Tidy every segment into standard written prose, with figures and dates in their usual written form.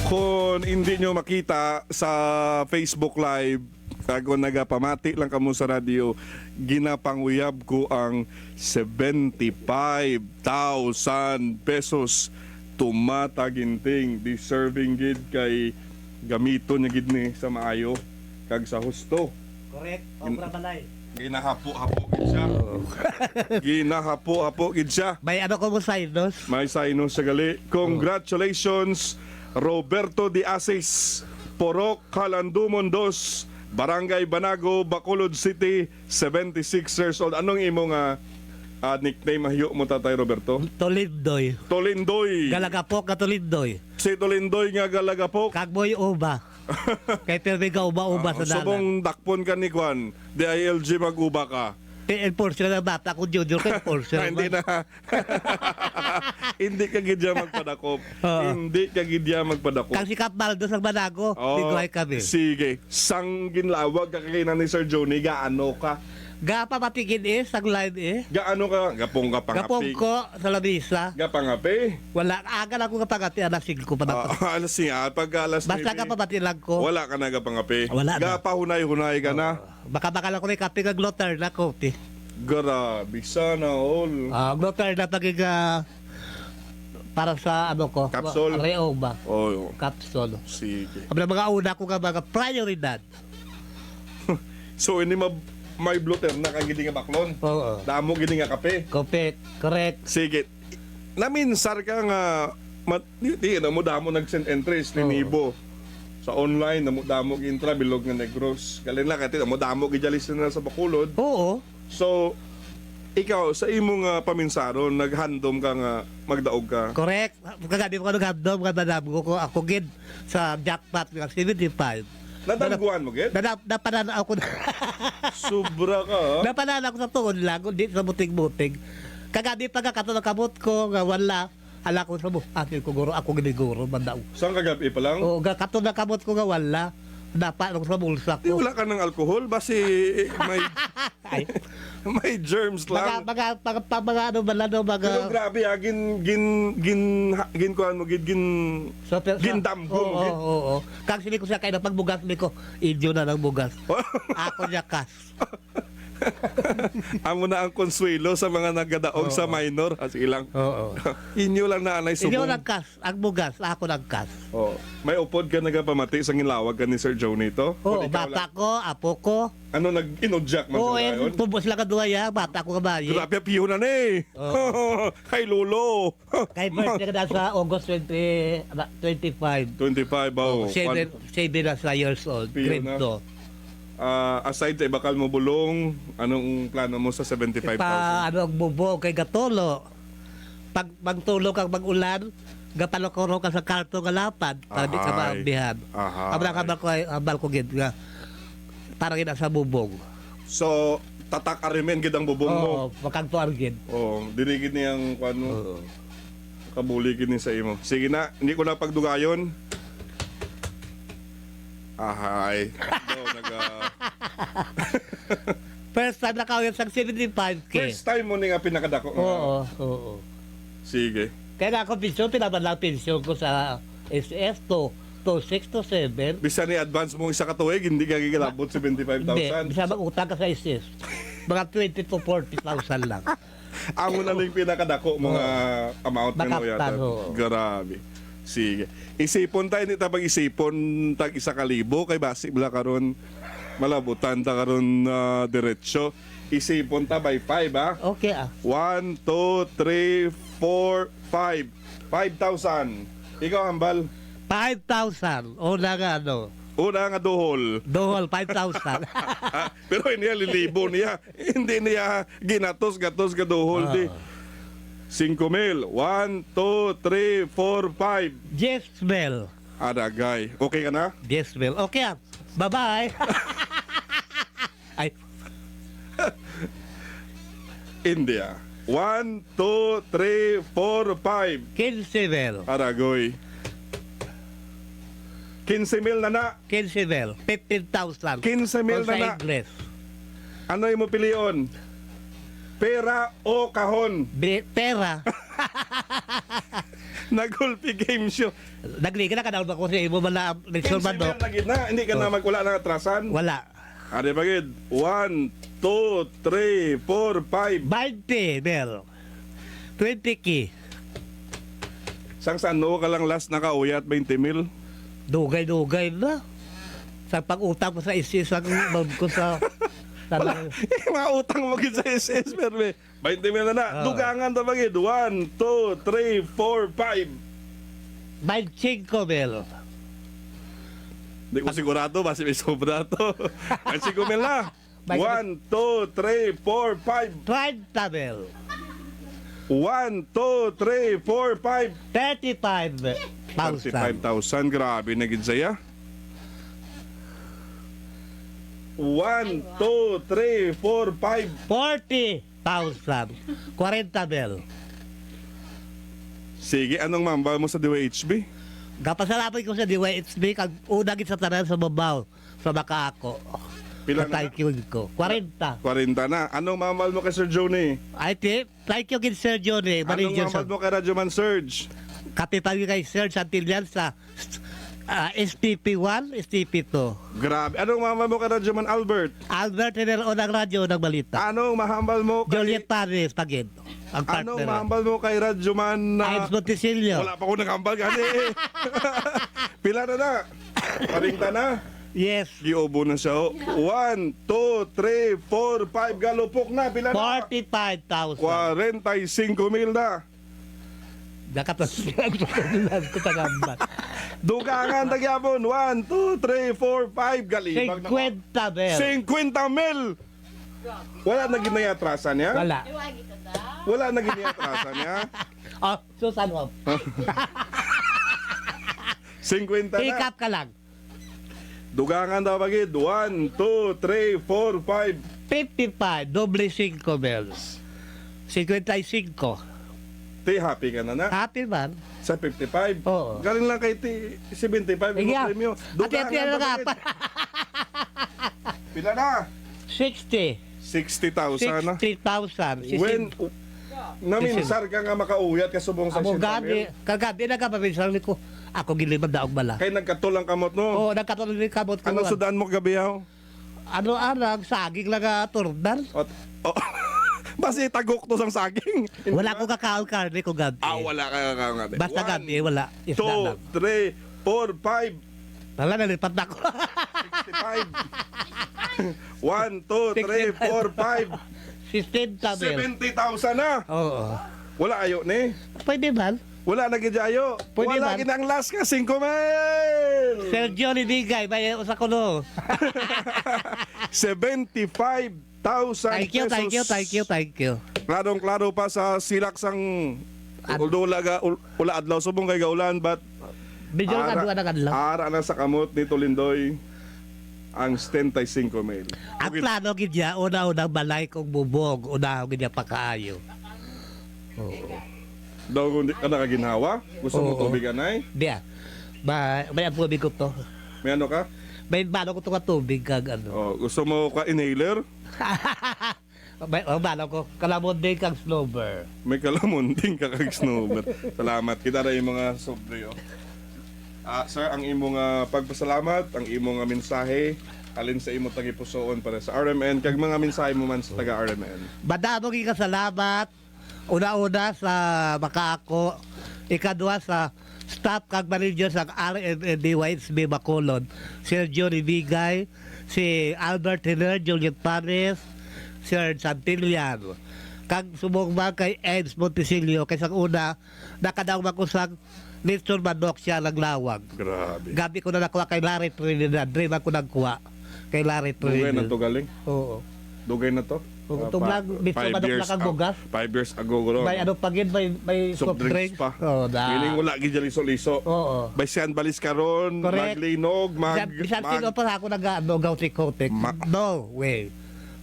Kung hindi nyo makita sa Facebook Live, kung nagapamati lang kamo sa radio, ginapanguyab ko ang 75,000 pesos tumataginting. Deserving gid kay gamito niya gid ni sa maayo kag sa husto. Correct. Obra balay. Ginahapo-hapo gid siya. Ginahapo-hapo gid siya. May ano ko mo sinus? May sinus sa gali. Congratulations, Roberto de Asis, Porok, Calandumon 2, Barangay Banago, Bacolod City, 76 years old. Anong imong nickname mahiyo mo tatay Roberto? Tolindoy. Tolindoy. Galagapok na Tolindoy. Si Tolindoy nga galagapok. Kagboy uba. Kay pirmi ka uba-uba sa dalan. Subong dakpon ka ni Kwan, DILG mag-uba ka. Enforcer na bata ko junior kay enforcer. Hindi na. Hindi ka gidya magpadakop. Hindi ka gidya magpadakop. Kang si Cap Baldo sa Banago, bigway kami. Sige. Sang ginlawag ka kay ni Sir Johnny, gaano ka? Gapa matigin sang line Gaano ka? Gapong ka pangapi. Gapong ko sa labisa. Gapangapi? Wala, aga lang ko kapagati, alas 5 ko pa na. Alas siya, pag alas Basta ka pabati lang ko. wala ka na gapangapi. Wala na. Gapahunay-hunay ka na. Baka lang ko may kape kag glotter na kopi. Grabe, sana all. Glotter na pagig para sa ano ko. Capsule? Reoba. Oh, Capsule. sige. Ang mga una ko nga mga prioridad. So, hindi may blotter na kang gini nga baklon. Oo. Damo gini nga kape. Kopi, correct. Sige. Naminsar ka nga di na mo damo nag-send entries ni Nibo. Sa online na mo damo intra bilog nga negros. Kalin lang kati mo damo gijalis na sa Bacolod. Oo. So ikaw sa imong paminsaron naghandom ka nga magdaog ka. Correct. Kagabi ko naghandom nga dadamo ko ako gid sa jackpot nga 75. Nadamguan mo gid? Napanana ako na. Sobra ka. Napanana ako sa tuon lang, di sa butig-butig. Kagabi pa kato ng kamot ko, nga wala. Hala ko sa akin ko guro, ako giniguro, bandaw. Saan kagabi pa lang? Oo, kato ng kamot ko nga wala. Dapat ako sa bulsa Di ko. wala ka ng alcohol basi may Ay, may germs lang. mga ano ba lang, Pero mga... grabe kuan mo gindambong. Oo. Kang sili ko siya kayo na pagbugas ni ko, inyo na ng bugas. Ako niya kas. Amo na ang konsuelo sa mga nagadaog sa minor as ilang. Oo. Inyo lang na anay Inyo subong. ng kas, ang bugas, ako ng kas. Oh, may upod ka nagapamati sa ginlawag ka ni Sir Joe nito? Oo, O ikaw bata lang? ko, apo ko. Ano nag-inojak man Oo, sila yun? tubos lang kaduaya, bata ko kabayi. Grabe piyo na ni. Kay Lolo. Kay birthday ka na sa August 25. 25 oh. Siya din na sa years old. Piyo Grade na. 2. Aside sa ibakal mo bulong, anong plano mo sa 75,000? Ano ang bubo kay Gatolo. Pag magtulog kang mag-ulan, gapalokoro ka sa karto nga lapad para di ka Ahay. maambihan. Ahay. Abal ko gid nga. Parang ina sa bubong. So, tatak arimen gid ang bubong mo. Oo, makagtuar gid. Oh, dinigid niyang kuan mo. Kabuli gid ni sa imo. Sige na, hindi ko na pagdugayon. Ahay. Daw naga First time na kawin sa 75K. First time mo ni nga pinakadako. Oo. Sige. Kaya nga ako pensyon, pinaban lang pensyon ko sa SS to 6 to 7. Bisa ni advance mo isa ka tuig, hindi ka gigilabot Hindi, 75,000. bisa mag-utang ka sa SS. Mga 20 to 40,000 lang. Amo na lang pinakadako mga amount nga mo yata. Makaptan, oo. Grabe. Sige. Isipon tayo ni tapag isipon tag 1,000 kay basi bala karon malabutan ta karon diretsyo. Isipon ta by 5 ha. Okay 1, 2, 3, 4, 5. 5,000. Ikaw hambal. 5,000. O na nga ano. Una nga duhol. Dohol, 5,000. Pero hindi niya lilibo niya. Hindi niya ginatos-gatos ka duhol. Di. 5,000. 1, 2, 3, 4, 5. Jezbel. Adagay. Okay ka na? Jezbel. Okay Bye-bye. Ay, India. 1, 2, 3, 4, 5. Kinsibel. Aragoy. 15,000 na na. Kinsibel. 15,000. 15,000 Sa na na. Ingles. Ano yung mo piliyon? Pera o kahon? Pera. Nagulpi game show. Nagliga na ka daw ako sa imo man na Richard Game Mando. na gid na, hindi ka na wala na atrasan. Wala. Ade pa gid. 1, 2, 3, 4, 5. 20, Bel. 20 ki. Sang sano ka lang last nakauyat 20 mil? Dugay-dugay na. Sa pag-utang ko sa isis, ang load ko sa... Mga utang mo gid sa SS pero 20 mil na na. Oo. Dugangan ta ba gid? 1, 2, 3, 4, 5. 25, Bel. Hindi ko sigurado, basi may sobra to. Ay, 5 mil na. Bye. 1, 2, 3, 4, 5. 30, Bel. 1, 2, 3, 4, 5. 35,000. 35,000. Grabe na gid saya. 1, 2, 3, 4, 5. 40,000. 40, Bel. Sige, anong mambal mo sa DWHB? Kapasalamat ko sa DYHB, kag unang sa tanan sa babaw, sa Makaako. Pila Sa na? thank you ko. 40. 40 na. Anong mambal mo kay Sir Johnny? I think, thank you kid Sir Johnny. Anong Manager mambal sa mo kay Radyoman Surge? kapitali kay Sir Santillan sa STP1, STP2. Grabe. Anong mambal mo kay Radyoman Albert? Albert Herrero ng radyo ng balita. Anong mahambal mo kay... Juliet Paris, pagin. Ang Anong partner. mahambal mo kay Radyoman na... Ives Montesilio. Wala pa ko nakambal gani. Pila na na? Paringta na? Yes. Giobo na siya. 1, 2, 3, 4, 5. Galupok na. Pila na? 45,000. 45 mil na. Nakatasulan ko sa gambat. Dugangan tagyapon. 1, 2, 3, 4, 5. Galibag na. 50 bel. 50 mil. Wala na ginayatrasan niya? Wala. Wala na ginayatrasan niya? Oh, Susan Hope. 50 Pick na. up ka lang. Dugangan daw bagid. 1, 2, 3, 4, 5. 55, doble 5 bells. 55. Ti, happy ka na na? Happy man. Sa 55? Oo. Galing lang kay ti 75 yung Iya. premyo. Ati ano ka pa? Pila na? 60. 60,000 na. 60,000. When naminsar ka nga makauwiat ka subong sa Amo 60 gabi, mil. kagabi na ka paminsan ko. Ako gilimad daog bala. Kay nagkatulang kamot no. Oo, nagkatuloy ni kamot ko. Anong sudan mo gabi yaw? Ano arang saging lang turdan. Oh. Basi tagok to sang saging. Wala ko kakaon karne ko gabi. Wala ka nga. Basta gabi wala. Isda 2, lang. 3, 4, 5. Wala nalipat na ko. 65. 1, 2, 3, 4, 5. 60 bel. 70,000 na. Oo. Wala ayo ni. Pwede man. Wala na gid ayo. Pwede Wala man. gid ang last ka 5 mil. Sergio Libigay, may usa ko no. 75,000 Thank you, thank you, thank you, thank you. Klarong-klaro pa sa silak sang although ula adlaw subong kay gaulan but Medyo kadua na kadlaw. ara na sa kamot ni Tolindoy ang 75 mil. Ang plano gid niya, una-unang balay kong bubog, una gid niya pakaayo. Daw kung di ka nakaginhawa, gusto mo Oo. tubig anay? Diya. May ang tubig ko to. May ano ka? May balo ko to ka tubig kag ano. Oh, gusto mo ka inhaler? May balo ko kalamon din kag snowbird. May kalamunding ka kag snowbird. Salamat. Kita na yung mga sobre. Oh. Sir, ang imong pagpasalamat, ang imong mensahe, alin sa imong tagipusoon para sa RMN, kag mga mensahe mo man sa taga RMN. Madamo gi ka salamat. Una-una sa Makaako, ikadua sa staff kag manager sa RMN DYHB Bacolod, Sergio Ribigay, si Albert Hiller, Juliet Pares, Sir Santillan. Kag subong ba kay Ives Montesilio, kay sa una, nakadaw ko sa Nestor Manok siya naglawag. Grabe. Gabi ko na nakuha kay Larry Trinidad, dream ako nagkuha kay Larry Dugay na Trinidad. to galing? Oo. Dugay na to? Tuglag, Nestor Manok lang ang bugas. 5 years ago ko May ano pagin, may Soft drinks pa. Oo, da. Feeling wala gid liso-liso. Oo. Bay siyan balis karon, Correct. maglinog, Bisan sino pa ako nag-ano, gautik-gautik. No way.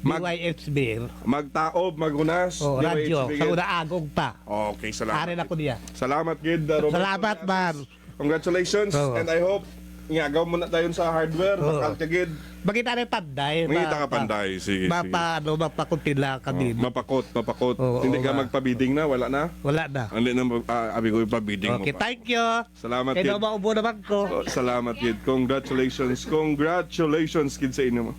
DYHB. magtaob, magunas. Oh, radyo. DYHB Sa gid. una agong pa. Okay, salamat. Arin ako niya. Salamat gid, Roberto Salamat, Diaz. man. Congratulations Oo. and I hope ngagaw mo na tayo sa hardware, Oo. makakagid. Magkita na panday. Mangita ka panday, sige, sige. Mapakuntila kami. Mapakot. Oo, Hindi ka ba? magpabiding na, wala na. Wala na. Hindi na, abi ko ipabiding Okay, mo pa. thank you. Salamat, Kaya kid. na maubo naman ko. Salamat, kid. Congratulations, kid sa inyo mo.